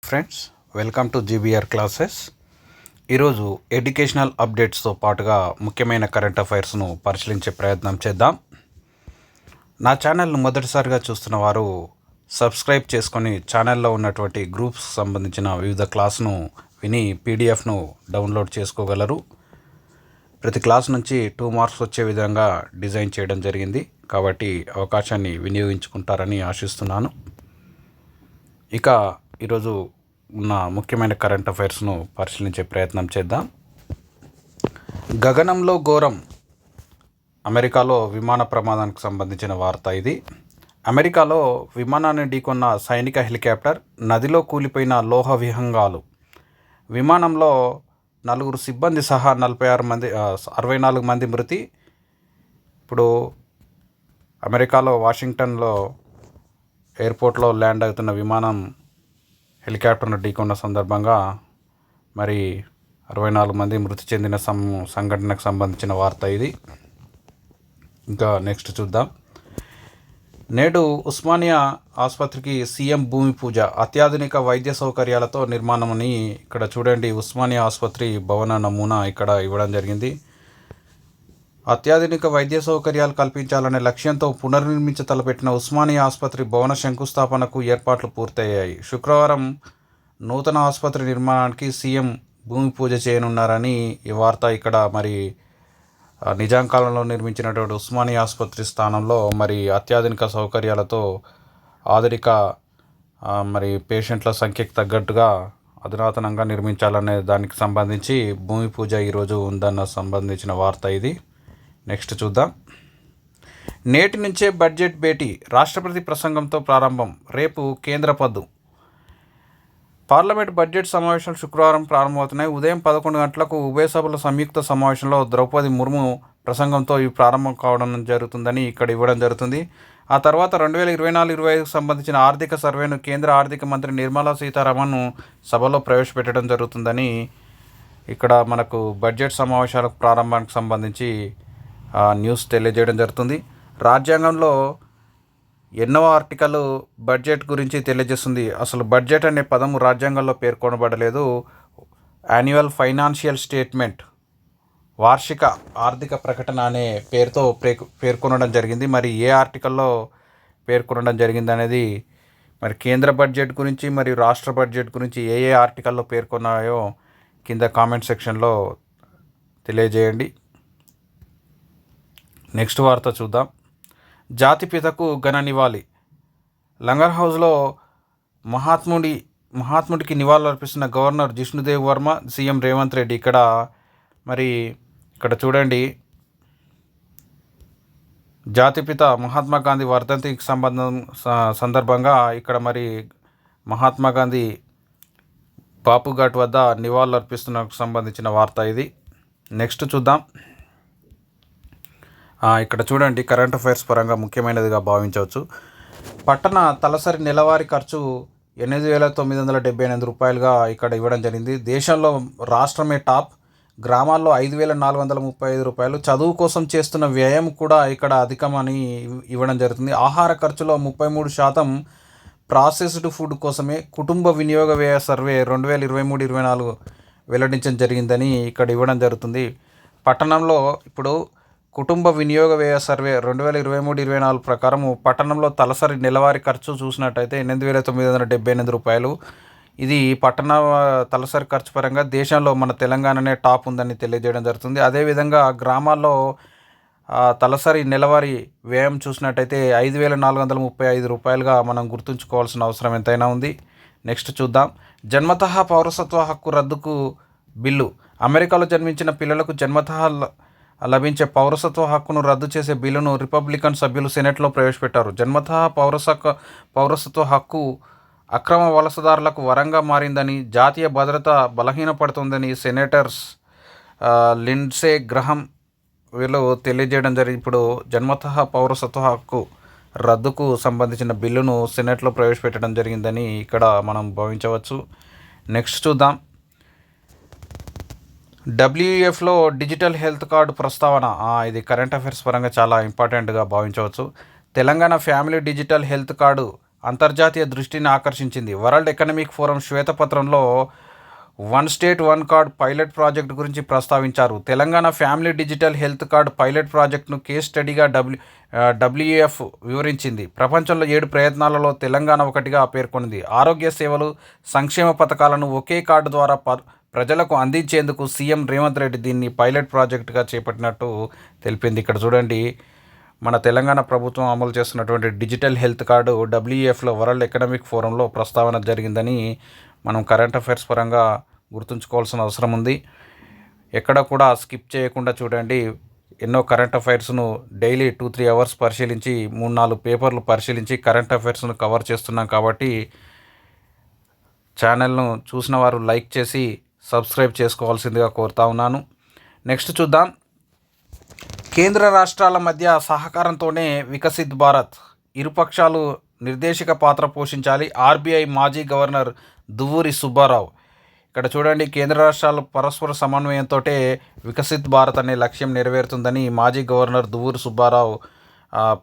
Friends, welcome to GBR classes. ఈరోజు educational అప్డేట్స్తో పాటుగా ముఖ్యమైన కరెంట్ అఫైర్స్ను పరిశీలించే ప్రయత్నం చేద్దాం. నా ఛానల్ను మొదటిసారిగా చూస్తున్న వారు సబ్స్క్రైబ్ చేసుకొని ఛానల్లో ఉన్నటువంటి గ్రూప్స్ సంబంధించిన వివిధ క్లాస్ను విని పీడిఎఫ్ను డౌన్లోడ్ చేసుకోగలరు. ప్రతి క్లాస్ నుంచి 2 మార్క్స్ వచ్చే విధంగా డిజైన్ చేయడం జరిగింది, కాబట్టి అవకాశాన్ని వినియోగించుకుంటారని ఆశిస్తున్నాను. ఇక ఈరోజు ఉన్న ముఖ్యమైన కరెంట్ అఫైర్స్ను పరిశీలించే ప్రయత్నం చేద్దాం. గగనంలో ఘోరం, అమెరికాలో విమాన ప్రమాదానికి సంబంధించిన వార్త ఇది. అమెరికాలో విమానాన్ని ఢీకొన్న సైనిక హెలికాప్టర్, నదిలో కూలిపోయిన లోహ విహంగాలు. విమానంలో 4 సిబ్బంది సహా 64 మంది మృతి. ఇప్పుడు అమెరికాలో వాషింగ్టన్లో ఎయిర్పోర్ట్లో ల్యాండ్ అవుతున్న విమానం హెలికాప్టర్ను ఢీకొన్న సందర్భంగా 64 మంది మృతి చెందిన సంఘటనకు సంబంధించిన వార్త ఇది. ఇంకా నెక్స్ట్ చూద్దాం. నేడు ఉస్మానియా ఆసుపత్రికి సీఎం భూమి పూజ, అత్యాధునిక వైద్య సౌకర్యాలతో నిర్మాణమని. ఇక్కడ చూడండి, ఉస్మానియా ఆసుపత్రి భవన నమూనా ఇక్కడ ఇవ్వడం జరిగింది. అత్యాధునిక వైద్య సౌకర్యాలు కల్పించాలనే లక్ష్యంతో పునర్నిర్మించ తలపెట్టిన ఉస్మానియా ఆసుపత్రి భవన శంకుస్థాపనకు ఏర్పాట్లు పూర్తయ్యాయి. శుక్రవారం నూతన ఆసుపత్రి నిర్మాణానికి సీఎం భూమి పూజ చేయనున్నారని ఈ వార్త. ఇక్కడ నిజాం కాలంలో నిర్మించినటువంటి ఉస్మానియా ఆసుపత్రి స్థానంలో అత్యాధునిక సౌకర్యాలతో ఆధునిక పేషెంట్ల సంఖ్యకు తగ్గట్టుగా అధునాతనంగా నిర్మించాలనే దానికి సంబంధించి భూమి పూజ ఈరోజు ఉందన్న సంబంధించిన వార్త ఇది. నెక్స్ట్ చూద్దాం. నేటి నుంచే బడ్జెట్ భేటీ, రాష్ట్రపతి ప్రసంగంతో ప్రారంభం, రేపు కేంద్ర పద్దు. పార్లమెంట్ బడ్జెట్ సమావేశాలు శుక్రవారం ప్రారంభమవుతున్నాయి. ఉదయం 11 గంటలకు ఉభయ సభల సంయుక్త సమావేశంలో ద్రౌపది ముర్ము ప్రసంగంతో ఇవి ప్రారంభం కావడం జరుగుతుందని ఇక్కడ ఇవ్వడం జరుగుతుంది. ఆ తర్వాత 2024-25కు సంబంధించిన ఆర్థిక సర్వేను కేంద్ర ఆర్థిక మంత్రి నిర్మలా సీతారామన్ సభలో ప్రవేశపెట్టడం జరుగుతుందని ఇక్కడ మనకు బడ్జెట్ సమావేశాలకు ప్రారంభానికి సంబంధించి న్యూస్ తెలియజేయడం జరుగుతుంది. రాజ్యాంగంలో ఎన్నో ఆర్టికల్ బడ్జెట్ గురించి తెలియజేస్తుంది. అసలు బడ్జెట్ అనే పదము రాజ్యాంగంలో పేర్కొనబడలేదు. యాన్యువల్ ఫైనాన్షియల్ స్టేట్మెంట్, వార్షిక ఆర్థిక ప్రకటన అనే పేరుతో పేర్కొనడం జరిగింది. ఏ ఆర్టికల్లో పేర్కొనడం జరిగింది అనేది కేంద్ర బడ్జెట్ గురించి మరియు రాష్ట్ర బడ్జెట్ గురించి ఏ ఆర్టికల్లో పేర్కొన్నాయో కింద కామెంట్ సెక్షన్లో తెలియజేయండి. నెక్స్ట్ వార్త చూద్దాం. జాతిపితకు ఘన నివాళి, లంగర్ హౌస్లో మహాత్ముడికి నివాళులు అర్పిస్తున్న గవర్నర్ జిష్ణుదేవ్ వర్మ, సీఎం రేవంత్ రెడ్డి. ఇక్కడ చూడండి, జాతిపిత మహాత్మా గాంధీ వర్ధంతికి సందర్భంగా ఇక్కడ మహాత్మా గాంధీ బాపు ఘాట్ వద్ద నివాళులు అర్పిస్తున్న సంబంధించిన వార్త ఇది. నెక్స్ట్ చూద్దాం. ఇక్కడ చూడండి, కరెంట్ అఫైర్స్ పరంగా ముఖ్యమైనదిగా భావించవచ్చు. పట్టణ తలసరి నెలవారీ ఖర్చు 8,978 రూపాయలుగా ఇక్కడ ఇవ్వడం జరిగింది. దేశంలో రాష్ట్రమే టాప్, గ్రామాల్లో 5,435 రూపాయలు. చదువు కోసం చేస్తున్న వ్యయం కూడా ఇక్కడ అధికమని ఇవ్వడం జరుగుతుంది. ఆహార ఖర్చులో 33% ప్రాసెస్డ్ ఫుడ్ కోసమే. కుటుంబ వినియోగ వ్యయ సర్వే 2023-24 వెల్లడించడం జరిగిందని ఇక్కడ ఇవ్వడం జరుగుతుంది. పట్టణంలో ఇప్పుడు కుటుంబ వినియోగ వ్యయ సర్వే 2023-24 ప్రకారం పట్టణంలో తలసరి నెలవారీ ఖర్చు చూసినట్టయితే 8,978 రూపాయలు. ఇది పట్టణ తలసరి ఖర్చు పరంగా దేశంలో మన తెలంగాణనే టాప్ ఉందని తెలియజేయడం జరుగుతుంది. అదేవిధంగా గ్రామాల్లో తలసరి నెలవారీ వ్యయం చూసినట్టయితే 5,435 రూపాయలుగా మనం గుర్తుంచుకోవాల్సిన అవసరం ఎంతైనా ఉంది. నెక్స్ట్ చూద్దాం. జన్మతః పౌరసత్వ హక్కు రద్దుకు బిల్లు, అమెరికాలో జన్మించిన పిల్లలకు జన్మతః లభించే పౌరసత్వ హక్కును రద్దు చేసే బిల్లును రిపబ్లికన్ సభ్యులు సెనెట్లో ప్రవేశపెట్టారు. జన్మతః పౌరసత్వ హక్కు అక్రమ వలసదారులకు వరంగా మారిందని, జాతీయ భద్రత బలహీనపడుతుందని సెనేటర్స్ లిండ్సే గ్రహం వీళ్ళు తెలియజేయడం జరిగింది. ఇప్పుడు జన్మతః పౌరసత్వ హక్కు రద్దుకు సంబంధించిన బిల్లును సెనెట్లో ప్రవేశపెట్టడం జరిగిందని ఇక్కడ మనం భావించవచ్చు. నెక్స్ట్ చూద్దాం. డబ్ల్యూఎఫ్లో డిజిటల్ హెల్త్ కార్డు ప్రస్తావన. ఇది కరెంట్ అఫైర్స్ పరంగా చాలా ఇంపార్టెంట్గా భావించవచ్చు. Telangana family digital health card అంతర్జాతీయ దృష్టిని ఆకర్షించింది. వరల్డ్ ఎకనామిక్ ఫోరం శ్వేతపత్రంలో one state one card pilot project గురించి ప్రస్తావించారు. Telangana family digital health card pilot ప్రాజెక్టును కేస్ స్టడీగా డబ్ల్యూఎఫ్ వివరించింది. ప్రపంచంలో 7 ప్రయత్నాలలో తెలంగాణ ఒకటిగా పేర్కొంది. ఆరోగ్య సేవలు, సంక్షేమ పథకాలను ఒకే కార్డు ద్వారా ప్రజలకు అందించేందుకు సీఎం రేవంత్ రెడ్డి దీన్ని పైలట్ ప్రాజెక్టుగా చేపట్టినట్టు తెలిపింది. ఇక్కడ చూడండి, మన తెలంగాణ ప్రభుత్వం అమలు చేస్తున్నటువంటి డిజిటల్ హెల్త్ కార్డు డబ్ల్యూఎఫ్లో వరల్డ్ ఎకనామిక్ ఫోరంలో ప్రస్తావన జరిగిందని మనం కరెంట్ అఫైర్స్ పరంగా గుర్తుంచుకోవాల్సిన అవసరం ఉంది. ఎక్కడ కూడా స్కిప్ చేయకుండా చూడండి. ఎన్నో కరెంట్ అఫైర్స్ను డైలీ 2-3 అవర్స్ పరిశీలించి 3-4 పేపర్లు పరిశీలించి కరెంట్ అఫైర్స్ను కవర్ చేస్తున్నాం కాబట్టి ఛానల్ను చూసిన వారు లైక్ చేసి సబ్స్క్రైబ్ చేసుకోవాల్సిందిగా కోరుతా ఉన్నాను. నెక్స్ట్ చూద్దాం. కేంద్ర రాష్ట్రాల మధ్య సహకారంతోనే వికసిత్ భారత్, ఇరుపక్షాలు నిర్దేశక పాత్ర పోషించాలి. ఆర్బీఐ మాజీ గవర్నర్ దువ్వూరి సుబ్బారావు. ఇక్కడ చూడండి, కేంద్ర రాష్ట్రాలు పరస్పర సమన్వయంతో వికసిత్ భారత్ అనే లక్ష్యం నెరవేరుతుందని మాజీ గవర్నర్ దువ్వూరి సుబ్బారావు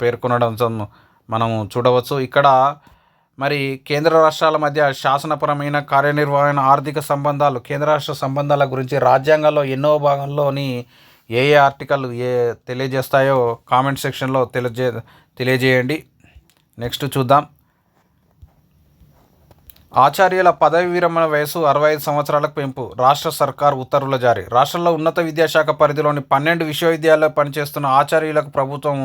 పేర్కొనడం మనం చూడవచ్చు. ఇక్కడ మరి కేంద్ర రాష్ట్రాల మధ్య శాసనపరమైన, కార్యనిర్వహణ, ఆర్థిక సంబంధాలు, కేంద్ర రాష్ట్ర సంబంధాల గురించి రాజ్యాంగంలో ఎన్నో భాగంలోని ఏ ఆర్టికల్ తెలియజేస్తాయో కామెంట్ సెక్షన్లో తెలియజేయండి. నెక్స్ట్ చూద్దాం. ఆచార్యుల పదవి విరమణ వయసు 65 సంవత్సరాలకు పెంపు, రాష్ట్ర సర్కార్ ఉత్తర్వుల జారీ. రాష్ట్రంలో ఉన్నత విద్యాశాఖ పరిధిలోని 12 విశ్వవిద్యాలయాల్లో పనిచేస్తున్న ఆచార్యులకు ప్రభుత్వం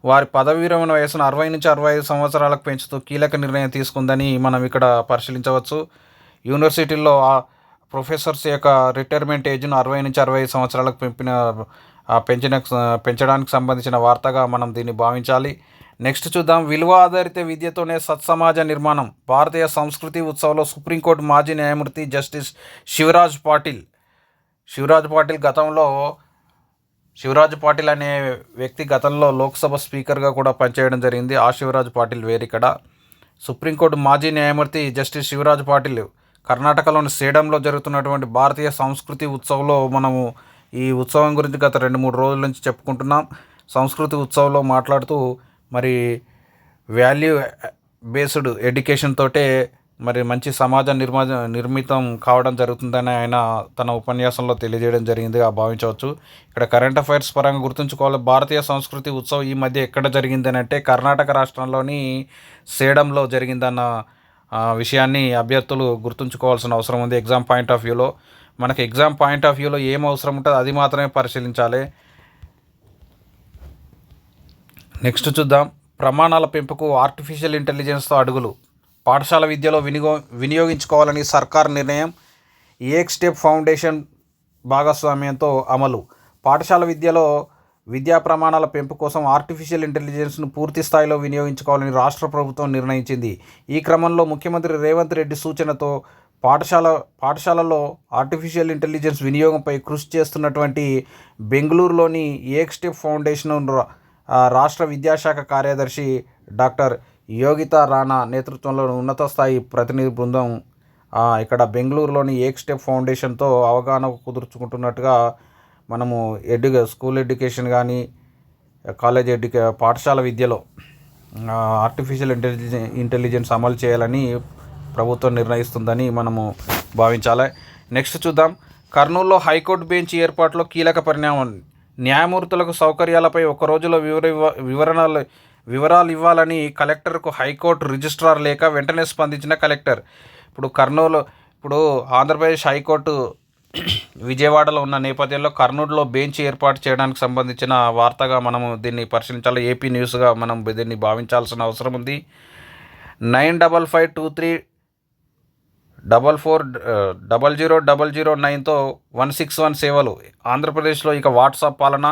వారి పదవి విరమణ వయసును 60 నుంచి 65 సంవత్సరాలకు పెంచుతూ కీలక నిర్ణయం తీసుకుందని మనం ఇక్కడ పరిశీలించవచ్చు. యూనివర్సిటీల్లో ప్రొఫెసర్స్ యొక్క రిటైర్మెంట్ ఏజ్ను 60 నుంచి 65 సంవత్సరాలకు పెంచడానికి సంబంధించిన వార్తగా మనం దీన్ని భావించాలి. నెక్స్ట్ చూద్దాం. విలువ ఆధారిత విద్యతోనే సత్సమాజ నిర్మాణం, భారతీయ సంస్కృతి ఉత్సవంలో సుప్రీంకోర్టు మాజీ న్యాయమూర్తి జస్టిస్ శివరాజ్ పాటిల్ అనే వ్యక్తి గతంలో లోక్సభ స్పీకర్గా కూడా పనిచేయడం జరిగింది. ఆ శివరాజ్ పాటిల్ వేరిక్కడ. సుప్రీంకోర్టు మాజీ న్యాయమూర్తి జస్టిస్ శివరాజ్ పాటిల్ కర్ణాటకలోని సేడంలో జరుగుతున్నటువంటి భారతీయ సంస్కృతి ఉత్సవంలో మనము ఈ ఉత్సవం గురించి గత 2-3 రోజుల నుంచి చెప్పుకుంటున్నాం. సంస్కృతి ఉత్సవంలో మాట్లాడుతూ మరి వాల్యూ బేస్డ్ ఎడ్యుకేషన్ తోటే మరి మంచి సమాజం నిర్మితం కావడం జరుగుతుందని ఆయన తన ఉపన్యాసంలో తెలియజేయడం జరిగిందిగా భావించవచ్చు. ఇక్కడ కరెంట్ అఫైర్స్ పరంగా గుర్తుంచుకోవాలి. భారతీయ సంస్కృతి ఉత్సవం ఈ మధ్య ఎక్కడ జరిగిందని అంటే కర్ణాటక రాష్ట్రంలోని సేడంలో జరిగిందన్న విషయాన్ని అభ్యర్థులు గుర్తుంచుకోవాల్సిన అవసరం ఉంది. ఎగ్జామ్ పాయింట్ ఆఫ్ వ్యూలో మనకి ఏం అవసరం ఉంటుందో అది మాత్రమే పరిశీలించాలి. నెక్స్ట్ చూద్దాం. ప్రమాణాల పెంపుకు ఆర్టిఫిషియల్ ఇంటెలిజెన్స్తో అడుగులు, పాఠశాల విద్యలో వినియోగించుకోవాలని సర్కార్ నిర్ణయం. ఏక్ స్టెప్ ఫౌండేషన్ భాగస్వామ్యంతో అమలు. పాఠశాల విద్యలో విద్యా ప్రమాణాల పెంపు కోసం ఆర్టిఫిషియల్ ఇంటెలిజెన్స్ను పూర్తి స్థాయిలో వినియోగించుకోవాలని రాష్ట్ర ప్రభుత్వం నిర్ణయించింది. ఈ క్రమంలో ముఖ్యమంత్రి రేవంత్ రెడ్డి సూచనతో పాఠశాలలో ఆర్టిఫిషియల్ ఇంటెలిజెన్స్ వినియోగంపై కృషి చేస్తున్నటువంటి బెంగళూరులోని ఏక్ స్టెప్ ఫౌండేషన్ రాష్ట్ర విద్యాశాఖ కార్యదర్శి డాక్టర్ యోగితా రాణా నేతృత్వంలో ఉన్నత స్థాయి ప్రతినిధి బృందం ఇక్కడ బెంగళూరులోని ఏక్ స్టెప్ ఫౌండేషన్తో అవగాహన కుదుర్చుకుంటున్నట్టుగా మనము స్కూల్ ఎడ్యుకేషన్ కానీ పాఠశాల విద్యలో ఆర్టిఫిషియల్ ఇంటెలిజెన్స్ అమలు చేయాలని ప్రభుత్వం నిర్ణయిస్తుందని మనము భావించాలి. నెక్స్ట్ చూద్దాం. కర్నూలులో హైకోర్టు బెంచ్ ఏర్పాటులో కీలక పరిణామం. న్యాయమూర్తులకు సౌకర్యాలపై ఒక రోజులో వివరాలు ఇవ్వాలని కలెక్టర్కు హైకోర్టు రిజిస్ట్రార్ లేఖ. వెంటనే స్పందించిన కలెక్టర్. ఇప్పుడు ఆంధ్రప్రదేశ్ హైకోర్టు విజయవాడలో ఉన్న నేపథ్యంలో కర్నూలులో బెంచ్ ఏర్పాటు చేయడానికి సంబంధించిన వార్తగా మనము దీన్ని పరిశీలించాలి. ఏపీ న్యూస్గా మనం దీన్ని భావించాల్సిన అవసరం ఉంది. 9553440009తో 161 సేవలు. ఆంధ్రప్రదేశ్లో ఇక వాట్సాప్ పాలన,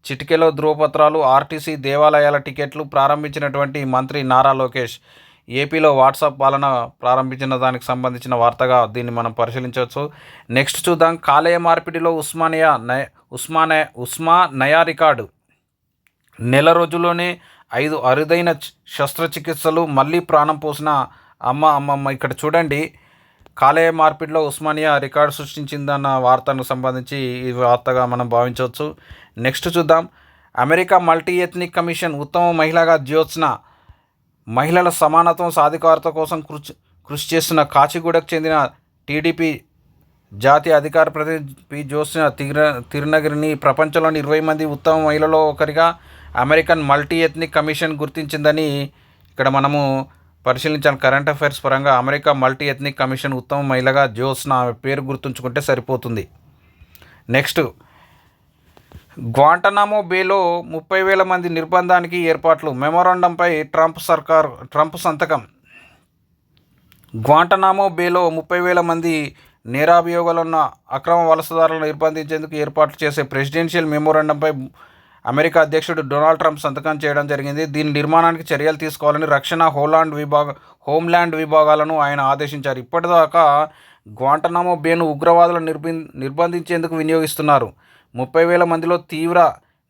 చిటికెలో ధృవపత్రాలు, ఆర్టీసీ దేవాలయాల టికెట్లు ప్రారంభించినటువంటి మంత్రి నారా లోకేష్. ఏపీలో వాట్సాప్ పాలన ప్రారంభించిన దానికి సంబంధించిన వార్తగా దీన్ని మనం పరిశీలించవచ్చు. నెక్స్ట్ చూద్దాం. కాలేయ మార్పిడిలో ఉస్మా నయా రికార్డు. నెల రోజుల్లోనే 5 అరుదైన శస్త్రచికిత్సలు, మళ్ళీ ప్రాణం పోసిన అమ్మమ్మ. ఇక్కడ చూడండి, కాలేయ మార్పిడిలో ఉస్మానియా రికార్డు సృష్టించిందన్న వార్తకు సంబంధించి ఈ వార్తగా మనం భావించవచ్చు. నెక్స్ట్ చూద్దాం. అమెరికా మల్టీ ఎథ్నిక్ కమిషన్ ఉత్తమ మహిళగా జ్యోత్స్న మహిళల సమానత్వం సాధికారత కోసం కృషి చేస్తున్న కాచిగూడకు చెందిన టీడీపీ జాతీయ అధికార ప్రతినిధి పి జోస్న తిరునగిరిని ప్రపంచంలోని 20 మంది ఉత్తమ మహిళలో ఒకరిగా అమెరికన్ మల్టీ ఎథ్నిక్ కమిషన్ గుర్తించిందని ఇక్కడ మనము పరిశీలించాలి. కరెంట్ అఫైర్స్ పరంగా అమెరికా మల్టీ ఎథ్నిక్ కమిషన్ ఉత్తమ మహిళగా జోస్న పేరు గుర్తుంచుకుంటే సరిపోతుంది. నెక్స్ట్, గ్వాంటనామో బేలో 30,000 మంది నిర్బంధానికి ఏర్పాట్లు, మెమోరాండంపై ట్రంప్ సంతకం. గ్వాంటనామో బేలో 30,000 మంది నేరాభియోగాలున్న అక్రమ వలసదారులను నిర్బంధించేందుకు ఏర్పాట్లు చేసే ప్రెసిడెన్షియల్ మెమోరాండంపై అమెరికా అధ్యక్షుడు డొనాల్డ్ ట్రంప్ సంతకం చేయడం జరిగింది. దీని నిర్మాణానికి చర్యలు తీసుకోవాలని రక్షణ, హోంల్యాండ్ విభాగాలను ఆయన ఆదేశించారు. ఇప్పటిదాకా గ్వాంటనామో బేను ఉగ్రవాదులను నిర్బంధించేందుకు వినియోగిస్తున్నారు. 30,000 మందిలో తీవ్ర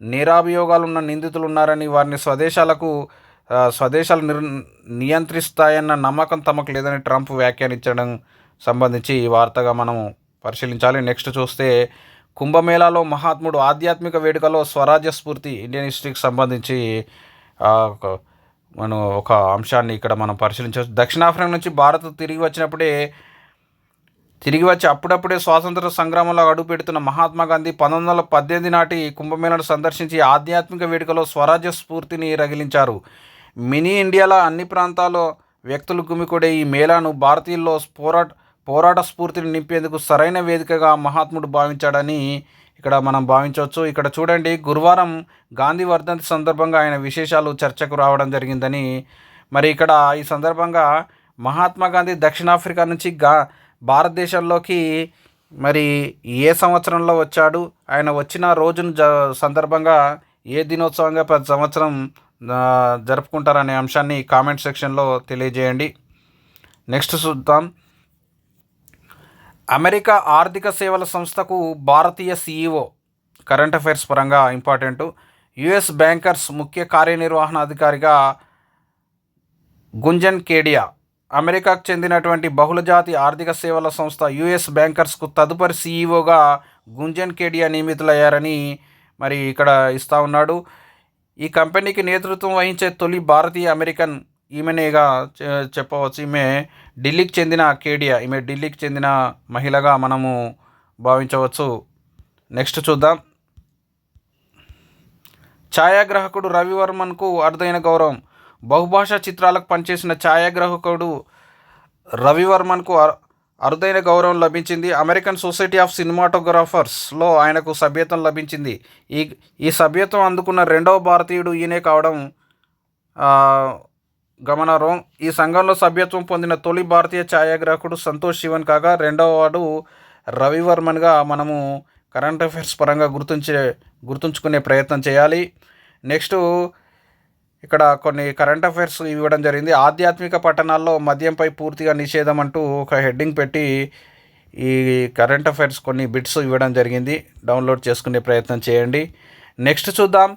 నేరాభియోగాలున్న నిందితులు ఉన్నారని, వారిని స్వదేశాలు నియంత్రిస్తాయన్న నమ్మకం తమకు లేదని ట్రంప్ వ్యాఖ్యానించడం సంబంధించి ఈ వార్తగా మనం పరిశీలించాలి. నెక్స్ట్ చూస్తే, కుంభమేళాలో మహాత్ముడు ఆధ్యాత్మిక వేడుకలో స్వరాజ్య స్ఫూర్తి, ఇండియన్ హిస్టరీకి సంబంధించి మనం ఒక అంశాన్ని ఇక్కడ మనం పరిశీలించవచ్చు. దక్షిణాఫ్రికా నుంచి భారత్ తిరిగి వచ్చి అప్పుడప్పుడే స్వాతంత్ర సంగ్రామంలో అడుగుపెడుతున్న మహాత్మా గాంధీ 1918 నాటి కుంభమేళను సందర్శించి ఆధ్యాత్మిక వేడుకలో స్వరాజ్య స్ఫూర్తిని రగిలించారు. మినీ ఇండియాలో అన్ని ప్రాంతాల్లో వ్యక్తులు గుమికూడే ఈ మేళాను భారతీయుల్లో పోరాట స్ఫూర్తిని నింపేందుకు సరైన వేదికగా మహాత్ముడు భావించాడని ఇక్కడ మనం భావించవచ్చు. ఇక్కడ చూడండి, గురువారం గాంధీ వర్ధంతి సందర్భంగా ఆయన విశేషాలు చర్చకు రావడం జరిగిందని. మరి ఇక్కడ ఈ సందర్భంగా మహాత్మా గాంధీ దక్షిణాఫ్రికా నుంచి భారతదేశంలోకి మరి ఏ సంవత్సరంలో వచ్చాడు, ఆయన వచ్చిన రోజును సందర్భంగా ఏ దినోత్సవంగా ప్రతి సంవత్సరం జరుపుకుంటారనే అంశాన్ని కామెంట్ సెక్షన్లో తెలియజేయండి. నెక్స్ట్ చూద్దాం, అమెరికా ఆర్థిక సేవల సంస్థకు భారతీయ CEO, కరెంట్ అఫైర్స్ పరంగా ఇంపార్టెంట్. యుఎస్ బ్యాంకర్స్ ముఖ్య కార్యనిర్వహణాధికారిగా గుంజన్ కేడియా, అమెరికాకు చెందినటువంటి బహుళజాతి ఆర్థిక సేవల సంస్థ యుఎస్ బ్యాంకర్స్కు తదుపరి CEOగా గుంజన్ కేడియా నియమితులయ్యారని మరి ఇక్కడ ఇస్తూ ఉన్నాడు. ఈ కంపెనీకి నేతృత్వం వహించే తొలి భారతీయ అమెరికన్ ఈమెనేగా చెప్పవచ్చు. ఈమె ఢిల్లీకి చెందిన మహిళగా మనము భావించవచ్చు. నెక్స్ట్ చూద్దాం, ఛాయాగ్రాహకుడు రవివర్మన్కు అరుదైన గౌరవం. బహుభాషా చిత్రాలకు పనిచేసిన ఛాయాగ్రాహకుడు రవివర్మన్కు అరుదైన గౌరవం లభించింది. అమెరికన్ సొసైటీ ఆఫ్ సినిమాటోగ్రాఫర్స్లో ఆయనకు సభ్యత్వం లభించింది. ఈ సభ్యత్వం అందుకున్న రెండవ భారతీయుడు ఈయనే కావడం గమనార్హం. ఈ సంఘంలో సభ్యత్వం పొందిన తొలి భారతీయ ఛాయాగ్రాహకుడు సంతోష్ శివన్ కాగా, రెండవ వాడు రవివర్మన్గా మనము కరెంట్ అఫైర్స్ పరంగా గుర్తుంచుకునే ప్రయత్నం చేయాలి. నెక్స్ట్, ఇక్కడ కొన్ని కరెంట్ అఫైర్స్ ఇవ్వడం జరిగింది. ఆధ్యాత్మిక పట్టణాల్లో మద్యంపై పూర్తిగా నిషేధం అంటూ ఒక హెడ్డింగ్ పెట్టి ఈ కరెంట్ అఫైర్స్ కొన్ని బిట్స్ ఇవ్వడం జరిగింది. డౌన్లోడ్ చేసుకునే ప్రయత్నం చేయండి. నెక్స్ట్ చూద్దాం,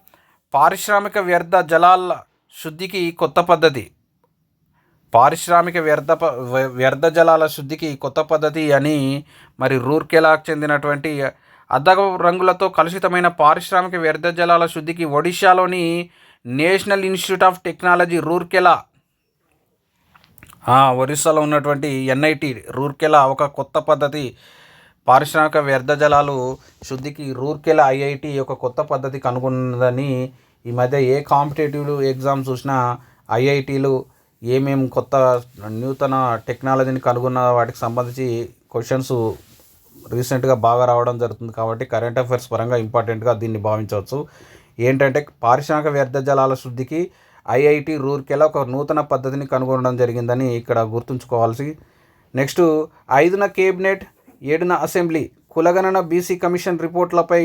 పారిశ్రామిక వ్యర్థ జలాల శుద్ధికి కొత్త పద్ధతి. వ్యర్థ జలాల శుద్ధికి కొత్త పద్ధతి అని మరి రూర్కెలాకు చెందినటువంటి అద్దక రంగులతో కలుషితమైన పారిశ్రామిక వ్యర్థ జలాల శుద్ధికి ఒడిశాలోని national institute of technology Rourkela, ఒరిస్సాలో ఉన్నటువంటి NIT రూర్కెలా ఒక కొత్త పద్ధతి, పారిశ్రామిక వ్యర్థ జలాలు శుద్ధికి రూర్కెలా IIT ఒక కొత్త పద్ధతి కనుగొన్నదని ఈ మధ్య ఏ కాంపిటేటివ్ ఎగ్జామ్ చూసినా IITలు ఏమేమి కొత్త నూతన టెక్నాలజీని కనుగొన్న వాటికి సంబంధించి క్వశ్చన్స్ రీసెంట్గా బాగా రావడం జరుగుతుంది. కాబట్టి కరెంట్ అఫైర్స్ పరంగా ఇంపార్టెంట్గా దీన్ని భావించవచ్చు. ఏంటంటే పారిశ్రామిక వ్యర్థ జలాల శుద్ధికి IIT రూర్కెలా ఒక నూతన పద్ధతిని కనుగొనడం జరిగిందని ఇక్కడ గుర్తుంచుకోవాల్సి. నెక్స్ట్, 5న కేబినెట్ 7న అసెంబ్లీ, కులగణన బీసీ కమిషన్ రిపోర్ట్లపై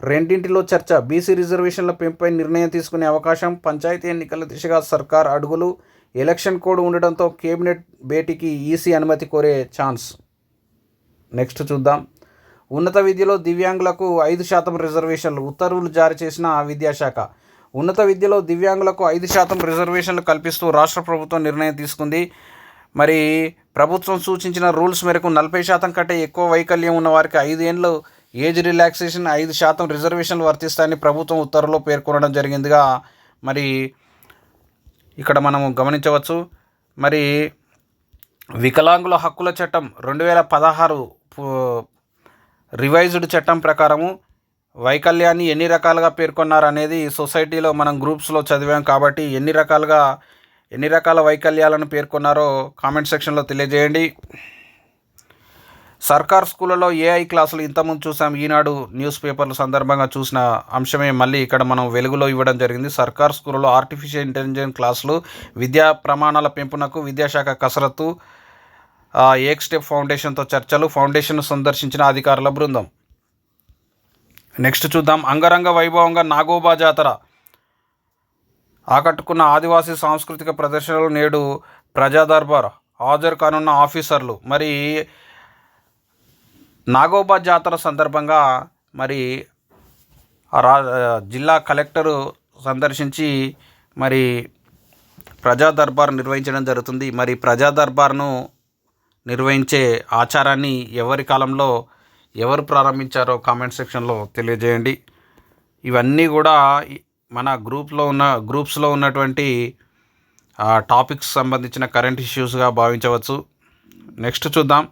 రెండింటిలో చర్చ, బీసీ రిజర్వేషన్ల పెంపుపై నిర్ణయం తీసుకునే అవకాశం, పంచాయతీ ఎన్నికల దిశగా సర్కార్ అడుగులు, ఎలక్షన్ కోడ్ ఉండడంతో కేబినెట్ భేటీకి ఈసీ అనుమతి కోరే ఛాన్స్. నెక్స్ట్ చూద్దాం, ఉన్నత విద్యలో దివ్యాంగులకు 5% రిజర్వేషన్లు, ఉత్తర్వులు జారీ చేసిన విద్యాశాఖ. ఉన్నత విద్యలో దివ్యాంగులకు 5% రిజర్వేషన్లు కల్పిస్తూ రాష్ట్ర ప్రభుత్వం నిర్ణయం తీసుకుంది. మరి ప్రభుత్వం సూచించిన రూల్స్ మేరకు 40% కంటే ఎక్కువ వైకల్యం ఉన్న వారికి 5 ఏళ్ళు ఏజ్ రిలాక్సేషన్, 5% రిజర్వేషన్లు వర్తిస్తాయని ప్రభుత్వం ఉత్తర్వులో పేర్కొనడం జరిగిందిగా మరి ఇక్కడ మనము గమనించవచ్చు. మరి వికలాంగుల హక్కుల చట్టం 2016 రివైజ్డ్ చట్టం ప్రకారము వైకల్యాన్ని ఎన్ని రకాలుగా పేర్కొన్నారు అనేది సొసైటీలో మనం గ్రూప్స్లో చదివాం కాబట్టి ఎన్ని రకాల వైకల్యాలను పేర్కొన్నారో కామెంట్ సెక్షన్లో తెలియజేయండి. సర్కార్ స్కూళ్ళలో ఏఐ క్లాసులు ఇంతకుముందు చూసాం. ఈనాడు న్యూస్ పేపర్ల సందర్భంగా చూసిన అంశమే మళ్ళీ ఇక్కడ మనం వెలుగులో ఇవ్వడం జరిగింది. సర్కార్ స్కూళ్ళలో ఆర్టిఫిషియల్ ఇంటెలిజెన్స్ క్లాసులు, విద్యా ప్రమాణాల పెంపునకు విద్యాశాఖ కసరత్తు, ఏక్ స్టెప్ ఫౌండేషన్తో చర్చలు, ఫౌండేషన్ సందర్శించిన అధికారుల బృందం. నెక్స్ట్ చూద్దాం. అంగరంగ వైభవంగా నాగోబా జాతర ఆకట్టుకున్న ఆదివాసీ సాంస్కృతిక ప్రదర్శనలు నేడు ప్రజా దర్బార్ హాజరు కానున్న ఆఫీసర్లు. మరి నాగోబా జాతర సందర్భంగా మరి జిల్లా కలెక్టరు సందర్శించి మరి ప్రజా దర్బార్ నిర్వహించడం జరుగుతుంది. మరి ప్రజా దర్బార్ను నిర్వహించే ఆచారాన్ని ఎవరి కాలంలో ఎవరు ప్రారంభించారో కామెంట్ సెక్షన్లో తెలియజేయండి. ఇవన్నీ కూడా మన గ్రూప్స్లో ఉన్నటువంటి టాపిక్స్ సంబంధించిన కరెంట్ ఇష్యూస్గా భావించవచ్చు. నెక్స్ట్ చూద్దాం.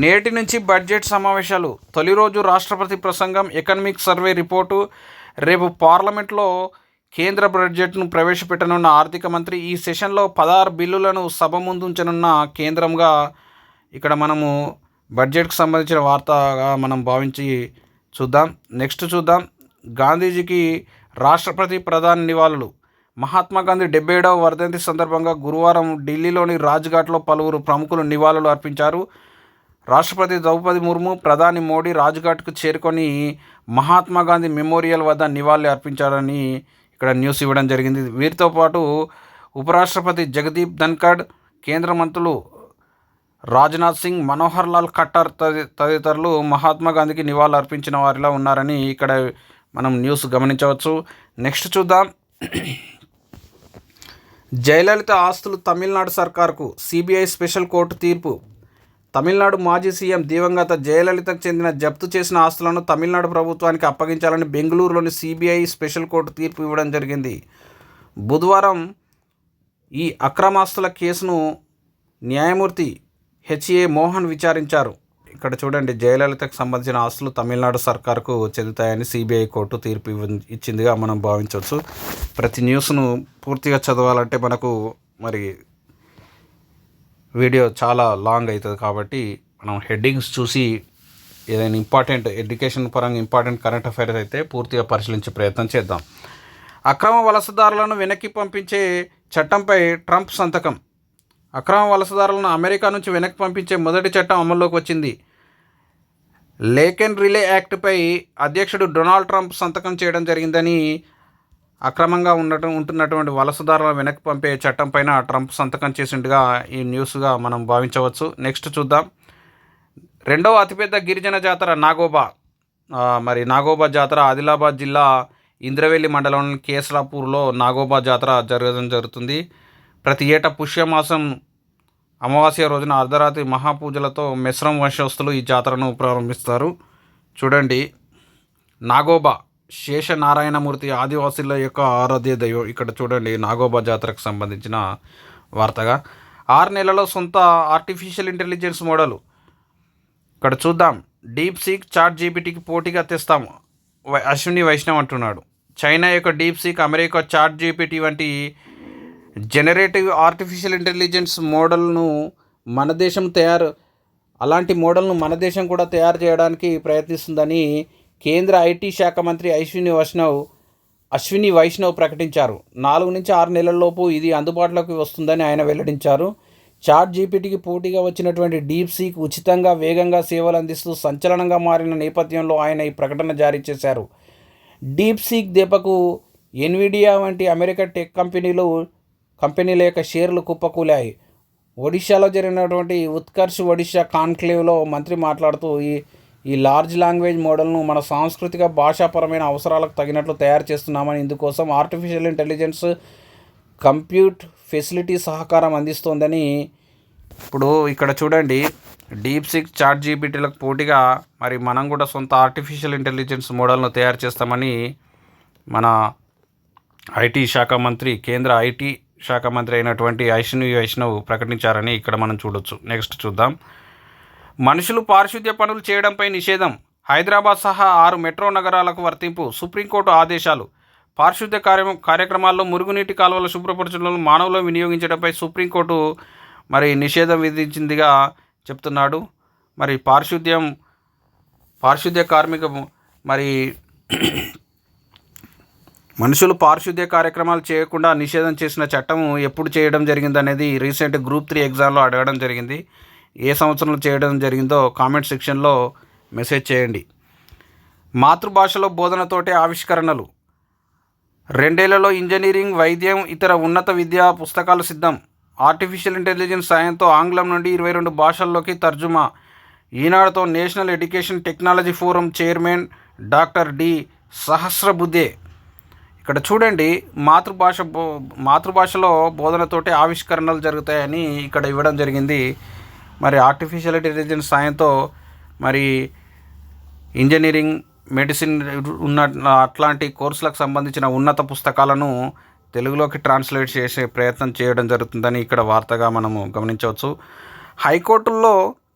నేటి నుంచి బడ్జెట్ సమావేశాలు. తొలి రోజు రాష్ట్రపతి ప్రసంగం, ఎకనామిక్ సర్వే రిపోర్టు. రేపు పార్లమెంట్లో కేంద్ర బడ్జెట్ను ప్రవేశపెట్టనున్న ఆర్థిక మంత్రి. ఈ సెషన్లో 16 బిల్లులను సభ ముందుంచనున్న కేంద్రంగా ఇక్కడ మనము బడ్జెట్కు సంబంధించిన వార్తగా మనం భావించి చూద్దాం. నెక్స్ట్ చూద్దాం. గాంధీజీకి రాష్ట్రపతి ప్రధాని నివాళులు. మహాత్మా గాంధీ 77వ వర్ధంతి సందర్భంగా గురువారం ఢిల్లీలోని రాజ్ఘాట్లో పలువురు ప్రముఖులు నివాళులు అర్పించారు. రాష్ట్రపతి ద్రౌపది ముర్ము, ప్రధాని మోడీ రాజ్ఘాట్కు చేరుకొని మహాత్మా గాంధీ మెమోరియల్ వద్ద నివాళులు అర్పించారని ఇక్కడ న్యూస్ ఇవ్వడం జరిగింది. వీరితో పాటు ఉపరాష్ట్రపతి జగదీప్ ధన్ఖడ్, కేంద్ర మంత్రులు రాజ్నాథ్ సింగ్, మనోహర్ లాల్ ఖట్టర్ తదితరులు మహాత్మా గాంధీకి నివాళులు అర్పించిన వారిలో ఉన్నారని ఇక్కడ మనం న్యూస్ గమనించవచ్చు. నెక్స్ట్ చూద్దాం. జయలలిత ఆస్తులు తమిళనాడు సర్కార్కు. సిబిఐ స్పెషల్ కోర్టు తీర్పు. తమిళనాడు మాజీ సీఎం దివంగత జయలలితకు చెందిన జప్తు చేసిన ఆస్తులను తమిళనాడు ప్రభుత్వానికి అప్పగించాలని బెంగళూరులోని సిబిఐ స్పెషల్ కోర్టు తీర్పు ఇవ్వడం జరిగింది. బుధవారం ఈ అక్రమాస్తుల కేసును న్యాయమూర్తి హెచ్ఏ మోహన్ విచారించారు. ఇక్కడ చూడండి, జయలలితకు సంబంధించిన ఆస్తులు తమిళనాడు సర్కార్కు చెందుతాయని సిబిఐ కోర్టు తీర్పు ఇచ్చిందిగా మనం భావించవచ్చు. ప్రతి న్యూస్ను పూర్తిగా చదవాలంటే మనకు మరి వీడియో చాలా లాంగ్ అవుతుంది కాబట్టి మనం హెడ్డింగ్స్ చూసి ఏదైనా ఇంపార్టెంట్ ఎడ్యుకేషన్ పరంగా ఇంపార్టెంట్ కరెంట్ అఫైర్స్ అయితే పూర్తిగా పరిశీలించే ప్రయత్నం చేద్దాం. అక్రమ వలసదారులను వెనక్కి పంపించే చట్టంపై ట్రంప్ సంతకం. అక్రమ వలసదారులను అమెరికా నుంచి వెనక్కి పంపించే మొదటి చట్టం అమల్లోకి వచ్చింది. లేక్ అండ్ రిలే యాక్ట్పై అధ్యక్షుడు డొనాల్డ్ ట్రంప్ సంతకం చేయడం జరిగిందని అక్రమంగా ఉంటున్నటువంటి వలసదారులను వెనక్కి పంపే చట్టం పైన ట్రంప్ సంతకం చేసిండుగా ఈ న్యూస్గా మనం భావించవచ్చు. నెక్స్ట్ చూద్దాం. రెండవ అతిపెద్ద గిరిజన జాతర నాగోబా. మరి నాగోబా జాతర ఆదిలాబాద్ జిల్లా ఇంద్రవెల్లి మండలంలోని కేసలాపూర్లో నాగోబా జాతర జరగడం జరుగుతుంది. ప్రతి ఏటా పుష్యమాసం అమావాస్య రోజున అర్ధరాత్రి మహాపూజలతో మిశ్రమ వంశస్థులు ఈ జాతరను ప్రారంభిస్తారు. చూడండి, నాగోబా శేషనారాయణమూర్తి ఆదివాసీల యొక్క ఆరాధ్య దైవం. ఇక్కడ చూడండి, నాగోబా జాతరకు సంబంధించిన వార్తగా 6 నెలల్లో సొంత ఆర్టిఫిషియల్ ఇంటెలిజెన్స్ మోడల్. ఇక్కడ చూద్దాం. డీప్ సీక్ చాట్ జీపీటీకి పోటీగా తెస్తాము అశ్విని వైష్ణవ్ అంటున్నాడు. చైనా యొక్క DeepSeek, America Chat GPT వంటి జనరేటివ్ ఆర్టిఫిషియల్ ఇంటెలిజెన్స్ మోడల్ను అలాంటి మోడల్ను మన దేశం కూడా తయారు చేయడానికి ప్రయత్నిస్తుందని కేంద్ర ఐటీ శాఖ మంత్రి అశ్విని వైష్ణవ్ ప్రకటించారు. 4 నుంచి 6 నెలల్లోపు ఇది అందుబాటులోకి వస్తుందని ఆయన వెల్లడించారు. చాట్ జీపీటీకి పోటీగా వచ్చినటువంటి డీప్ సీక్ ఉచితంగా వేగంగా సేవలు అందిస్తూ సంచలనంగా మారిన నేపథ్యంలో ఆయన ఈ ప్రకటన జారీ చేశారు. డీప్ సీక్ దెబ్బకు ఎన్విడియా వంటి అమెరికా టెక్ కంపెనీల యొక్క షేర్లు కుప్పకూలాయి. ఒడిశాలో జరిగినటువంటి ఉత్కర్ష్ ఒడిశా కాన్క్లేవ్లో మంత్రి మాట్లాడుతూ ఈ లార్జ్ లాంగ్వేజ్ మోడల్ను మన సాంస్కృతిక భాషాపరమైన అవసరాలకు తగినట్లు తయారు చేస్తున్నామని, ఇందుకోసం ఆర్టిఫిషియల్ ఇంటెలిజెన్స్ కంప్యూట్ ఫెసిలిటీ సహకారం అందిస్తోందని. ఇప్పుడు ఇక్కడ చూడండి, డీప్ సీక్ చాట్ జీపీటీలకు పోటీగా మరి మనం కూడా సొంత ఆర్టిఫిషియల్ ఇంటెలిజెన్స్ మోడల్ను తయారు చేస్తామని మన ఐటీ శాఖ మంత్రి, కేంద్ర ఐటీ శాఖ మంత్రి అయినటువంటి అశ్విని వైష్ణవ్ ప్రకటించారని ఇక్కడ మనం చూడొచ్చు. నెక్స్ట్ చూద్దాం. మనుషులు పారిశుద్ధ్య పనులు చేయడంపై నిషేధం. హైదరాబాద్ సహా 6 మెట్రో నగరాలకు వర్తింపు. సుప్రీంకోర్టు ఆదేశాలు. పారిశుద్ధ్య కార్యక్రమాల్లో మురుగునీటి కాలువల శుభ్రపరచడంలో మానవులను వినియోగించడంపై సుప్రీంకోర్టు నిషేధం విధించిందిగా చెప్తున్నాడు. పారిశుద్ధ్య కార్మిక మనుషులు పారిశుద్ధ్య కార్యక్రమాలు చేయకుండా నిషేధం చేసిన చట్టం ఎప్పుడు చేయడం జరిగిందనేది రీసెంట్ గ్రూప్ 3 ఎగ్జామ్లో అడగడం జరిగింది. ఏ సంవత్సరంలో చేయడం జరిగిందో కామెంట్ సెక్షన్లో మెసేజ్ చేయండి. మాతృభాషలో బోధనతోటే ఆవిష్కరణలు. 2 ఏళ్లలో ఇంజనీరింగ్, వైద్యం, ఇతర ఉన్నత విద్యా పుస్తకాలు సిద్ధం. ఆర్టిఫిషియల్ ఇంటెలిజెన్స్ సాయంతో ఆంగ్లం నుండి 22 భాషల్లోకి తర్జుమా. ఈనాడుతో national education technology forum chairman doctor D Sahasrabuddhe. ఇక్కడ చూడండి, మాతృభాషలో బోధనతోటి ఆవిష్కరణలు జరుగుతాయని ఇక్కడ ఇవ్వడం జరిగింది. ఆర్టిఫిషియల్ ఇంటెలిజెన్స్ సాయంతో ఇంజనీరింగ్, మెడిసిన్ అట్లాంటి కోర్సులకు సంబంధించిన ఉన్నత పుస్తకాలను తెలుగులోకి ట్రాన్స్లేట్ చేసే ప్రయత్నం చేయడం జరుగుతుందని ఇక్కడ వార్తగా మనము గమనించవచ్చు. హైకోర్టుల్లో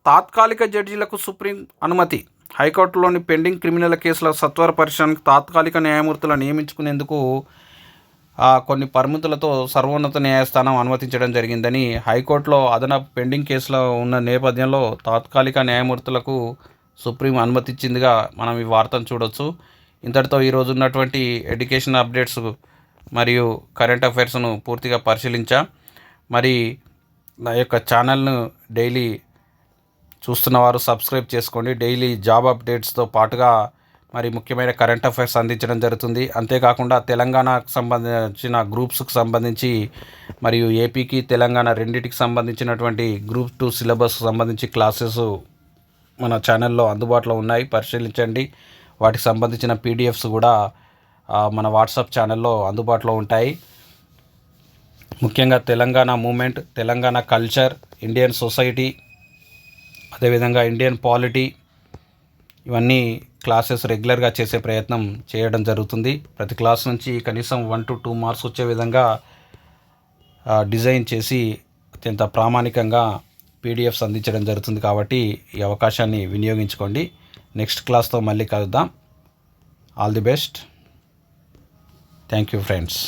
తాత్కాలిక జడ్జీలకు సుప్రీం అనుమతి. హైకోర్టులోని పెండింగ్ క్రిమినల్ కేసుల సత్వర పరిశీలనకు తాత్కాలిక న్యాయమూర్తులను నియమించుకునేందుకు కొన్ని పరిమితులతో సర్వోన్నత న్యాయస్థానం అనుమతించడం జరిగిందని హైకోర్టులో అదనపు పెండింగ్ కేసులో ఉన్న నేపథ్యంలో తాత్కాలిక న్యాయమూర్తులకు సుప్రీం అనుమతించిందిగా మనం ఈ వార్తను చూడవచ్చు. ఇంతటితో ఈరోజు ఉన్నటువంటి ఎడ్యుకేషన్ అప్డేట్స్ మరియు కరెంట్ అఫైర్స్ను పూర్తిగా పరిశీలించా. నా యొక్క ఛానల్ను డైలీ చూస్తున్నవారు సబ్స్క్రైబ్ చేసుకోండి. డైలీ జాబ్ అప్డేట్స్తో పాటుగా ముఖ్యమైన కరెంట్ అఫైర్స్ అందించడం జరుగుతుంది. అంతేకాకుండా తెలంగాణకు సంబంధించిన గ్రూప్స్కి సంబంధించి మరియు ఏపీకి తెలంగాణ రెండింటికి సంబంధించినటువంటి గ్రూప్ 2 సిలబస్ సంబంధించి క్లాసెస్ మన ఛానల్లో అందుబాటులో ఉన్నాయి. పరిశీలించండి. వాటికి సంబంధించిన పీడిఎఫ్స్ కూడా మన వాట్సాప్ ఛానల్లో అందుబాటులో ఉంటాయి. ముఖ్యంగా Telangana movement, Telangana culture, Indian society, అదేవిధంగా ఇండియన్ పాలిటీ, ఇవన్నీ క్లాసెస్ రెగ్యులర్గా చేసే ప్రయత్నం చేయడం జరుగుతుంది. ప్రతి క్లాస్ నుంచి కనీసం 1 to 2 మార్క్స్ వచ్చే విధంగా డిజైన్ చేసి అత్యంత ప్రామాణికంగా పీడిఎఫ్స్ అందించడం జరుగుతుంది. కాబట్టి ఈ అవకాశాన్ని వినియోగించుకోండి. నెక్స్ట్ క్లాస్తో మళ్ళీ కలుద్దాం. All the best. Thank you friends.